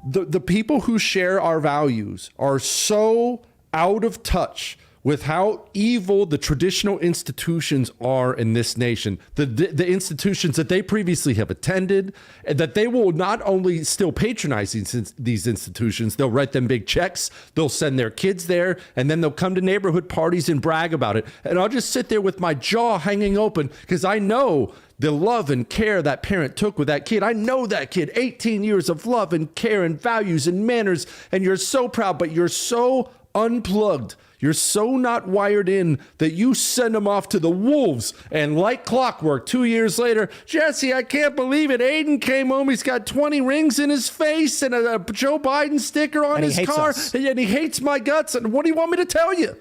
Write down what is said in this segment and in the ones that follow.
The people who share our values are so out of touch with how evil the traditional institutions are in this nation, the institutions that they previously have attended, and that they will not only still patronize these institutions, they'll write them big checks, they'll send their kids there, and then they'll come to neighborhood parties and brag about it. And I'll just sit there with my jaw hanging open because I know the love and care that parent took with that kid. I know that kid, 18 years of love and care and values and manners, and you're so proud, but you're so unplugged. You're so not wired in that you send them off to the wolves. And like clockwork, 2 years later, Jesse, I can't believe it. Aiden came home. He's got 20 rings in his face and a Joe Biden sticker on his car. And he hates my guts. And what do you want me to tell you?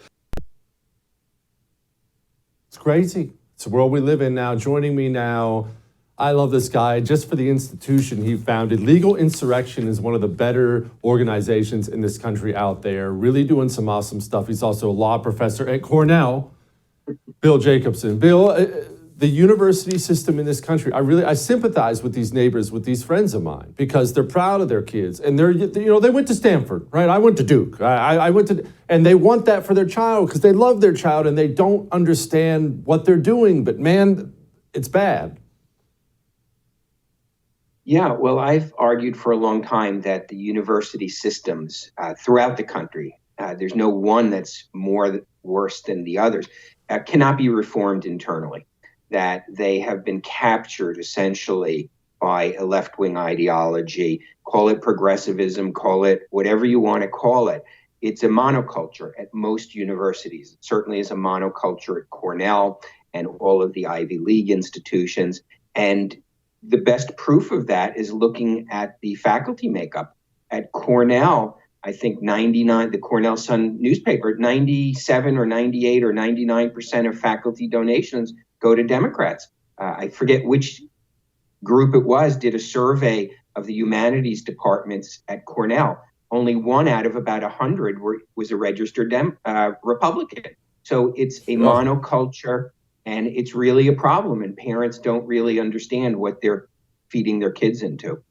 It's crazy. It's the world we live in now. Joining me now, I love this guy just for the institution he founded. Legal Insurrection is one of the better organizations in this country out there, really doing some awesome stuff. He's also a law professor at Cornell, Bill Jacobson. Bill, the university system in this country, I sympathize with these neighbors, with these friends of mine, because they're proud of their kids. And they went to Stanford, right? I went to Duke. I went to, and they want that for their child because they love their child and they don't understand what they're doing. But man, it's bad. Yeah, well, I've argued for a long time that the university systems throughout the country, there's no one that's worse than the others, cannot be reformed internally, that they have been captured essentially by a left-wing ideology, call it progressivism, call it whatever you want to call it. It's a monoculture at most universities. It certainly is a monoculture at Cornell and all of the Ivy League institutions. And the best proof of that is looking at the faculty makeup. At Cornell, I think the Cornell Sun newspaper, 97 or 98 or 99% of faculty donations go to Democrats. I forget which group it was, did a survey of the humanities departments at Cornell. Only one out of about 100 was a registered Republican. So it's a monoculture. And it's really a problem, and parents don't really understand what they're feeding their kids into.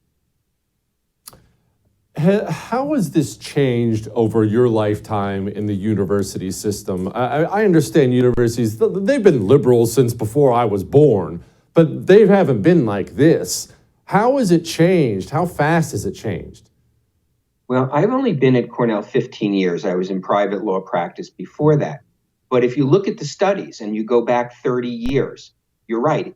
How has this changed over your lifetime in the university system? I understand universities, they've been liberal since before I was born, but they haven't been like this. How has it changed? How fast has it changed? Well, I've only been at Cornell 15 years. I was in private law practice before that. But if you look at the studies and you go back 30 years, you're right.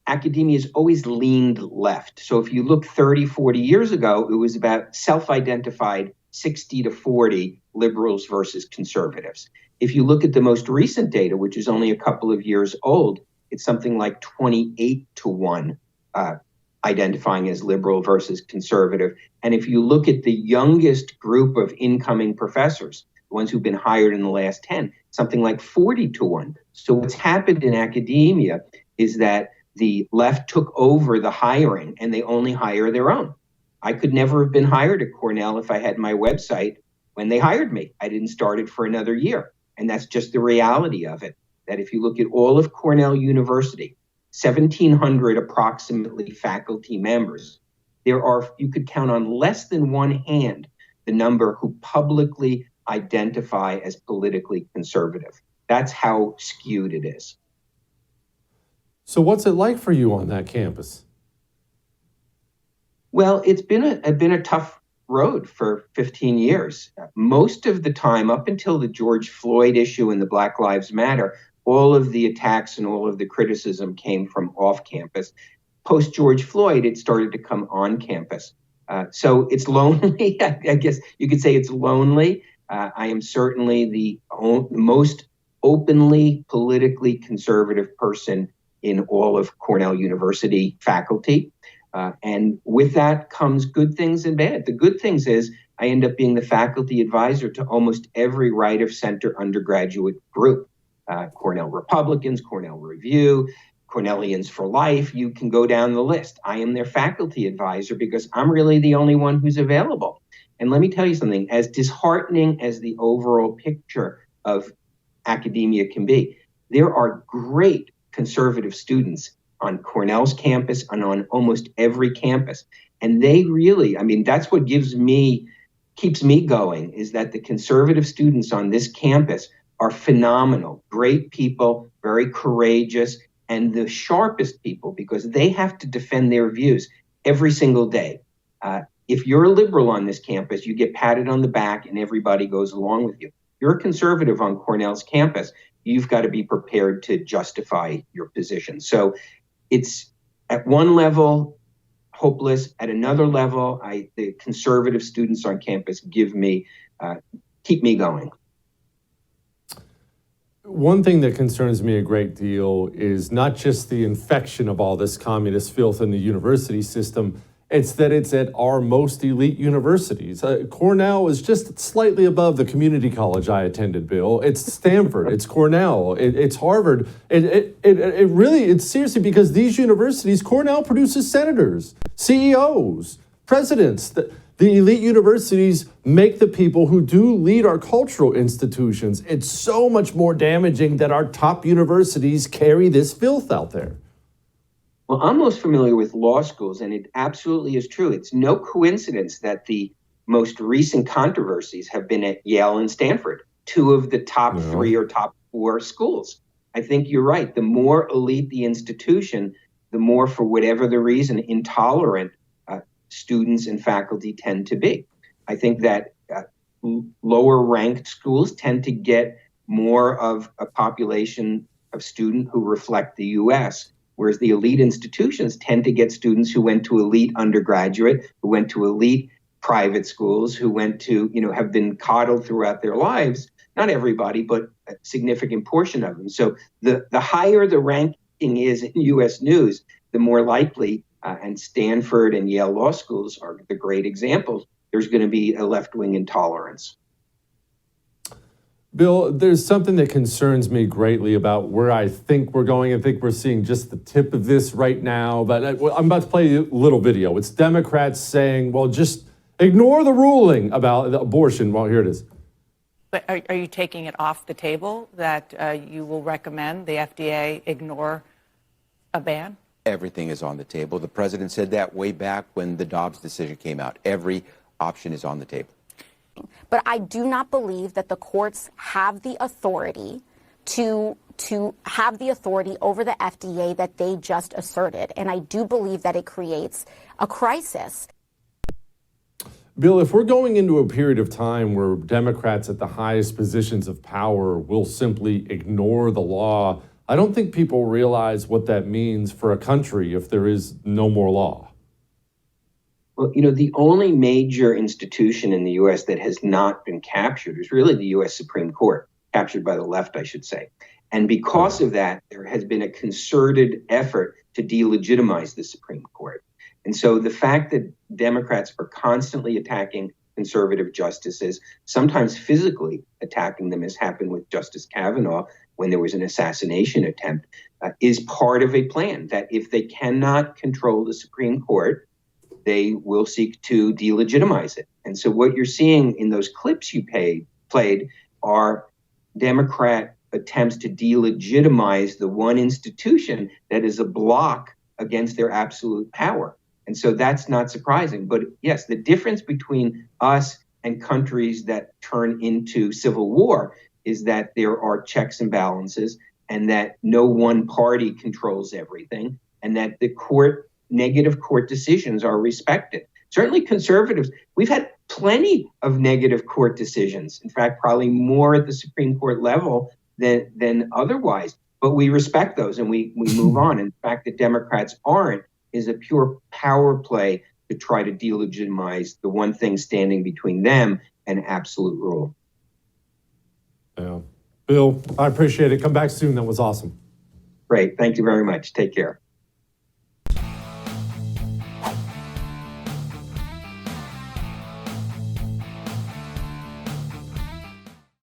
Academia has always leaned left. So if you look 30, 40 years ago, it was about self-identified 60 to 40 liberals versus conservatives. If you look at the most recent data, which is only a couple of years old, it's something like 28 to 1 identifying as liberal versus conservative. And if you look at the youngest group of incoming professors, the ones who've been hired in the last 10, something like 40 to 1. So what's happened in academia is that the left took over the hiring and they only hire their own. I could never have been hired at Cornell if I had my website when they hired me. I didn't start it for another year. And that's just the reality of it, that if you look at all of Cornell University, 1,700 approximately faculty members, you could count on less than one hand the number who publicly identify as politically conservative. That's how skewed it is. So what's it like for you on that campus? Well, it's been a tough road for 15 years. Most of the time, up until the George Floyd issue and the Black Lives Matter, all of the attacks and all of the criticism came from off campus. Post George Floyd, it started to come on campus. So it's lonely. I guess you could say it's lonely. I am certainly the most openly politically conservative person in all of Cornell University faculty. And with that comes good things and bad. The good things is I end up being the faculty advisor to almost every right of center undergraduate group. Cornell Republicans, Cornell Review, Cornellians for Life, you can go down the list. I am their faculty advisor because I'm really the only one who's available. And let me tell you something, as disheartening as the overall picture of academia can be, there are great conservative students on Cornell's campus and on almost every campus. And they really, I mean, that's what keeps me going, is that the conservative students on this campus are phenomenal, great people, very courageous, and the sharpest people, because they have to defend their views every single day. If you're a liberal on this campus, you get patted on the back and everybody goes along with you. You're a conservative on Cornell's campus, you've got to be prepared to justify your position. So it's at one level hopeless, at another level, the conservative students on campus keep me going. One thing that concerns me a great deal is not just the infection of all this communist filth in the university system, it's that it's at our most elite universities. Cornell is just slightly above the community college I attended, Bill. It's Stanford, it's Cornell, it's Harvard. It's seriously, because these universities, Cornell produces senators, CEOs, presidents. The elite universities make the people who do lead our cultural institutions. It's so much more damaging that our top universities carry this filth out there. Well, I'm most familiar with law schools, and it absolutely is true. It's no coincidence that the most recent controversies have been at Yale and Stanford, two of the top three or top four schools. I think you're right. The more elite the institution, the more, for whatever the reason, intolerant students and faculty tend to be. I think that lower ranked schools tend to get more of a population of student who reflect the U.S., whereas the elite institutions tend to get students who went to elite undergraduate, who went to elite private schools, who went to, have been coddled throughout their lives. Not everybody, but a significant portion of them. So the higher the ranking is in U.S. news, the more likely, and Stanford and Yale law schools are the great examples, there's going to be a left-wing intolerance. Bill, there's something that concerns me greatly about where I think we're going. I think we're seeing just the tip of this right now, but I'm about to play a little video. It's Democrats saying, well, just ignore the ruling about abortion. Well, here it is. But are you taking it off the table that you will recommend the FDA ignore a ban? Everything is on the table. The president said that way back when the Dobbs decision came out. Every option is on the table. But I do not believe that the courts have the authority to have the authority over the FDA that they just asserted. And I do believe that it creates a crisis. Bill, if we're going into a period of time where Democrats at the highest positions of power will simply ignore the law, I don't think people realize what that means for a country if there is no more law. Well, the only major institution in the U.S. that has not been captured is really the U.S. Supreme Court, captured by the left, I should say. And because of that, there has been a concerted effort to delegitimize the Supreme Court. And so the fact that Democrats are constantly attacking conservative justices, sometimes physically attacking them, as happened with Justice Kavanaugh when there was an assassination attempt, is part of a plan that if they cannot control the Supreme Court, they will seek to delegitimize it. And so what you're seeing in those clips you played are Democrat attempts to delegitimize the one institution that is a block against their absolute power. And so that's not surprising. But yes, the difference between us and countries that turn into civil war is that there are checks and balances, and that no one party controls everything, and that the negative court decisions are respected. Certainly conservatives, we've had plenty of negative court decisions. In fact, probably more at the Supreme Court level than otherwise. But we respect those and we move on. And the fact that Democrats aren't is a pure power play to try to delegitimize the one thing standing between them and absolute rule. Yeah. Bill, I appreciate it. Come back soon. That was awesome. Great. Thank you very much. Take care.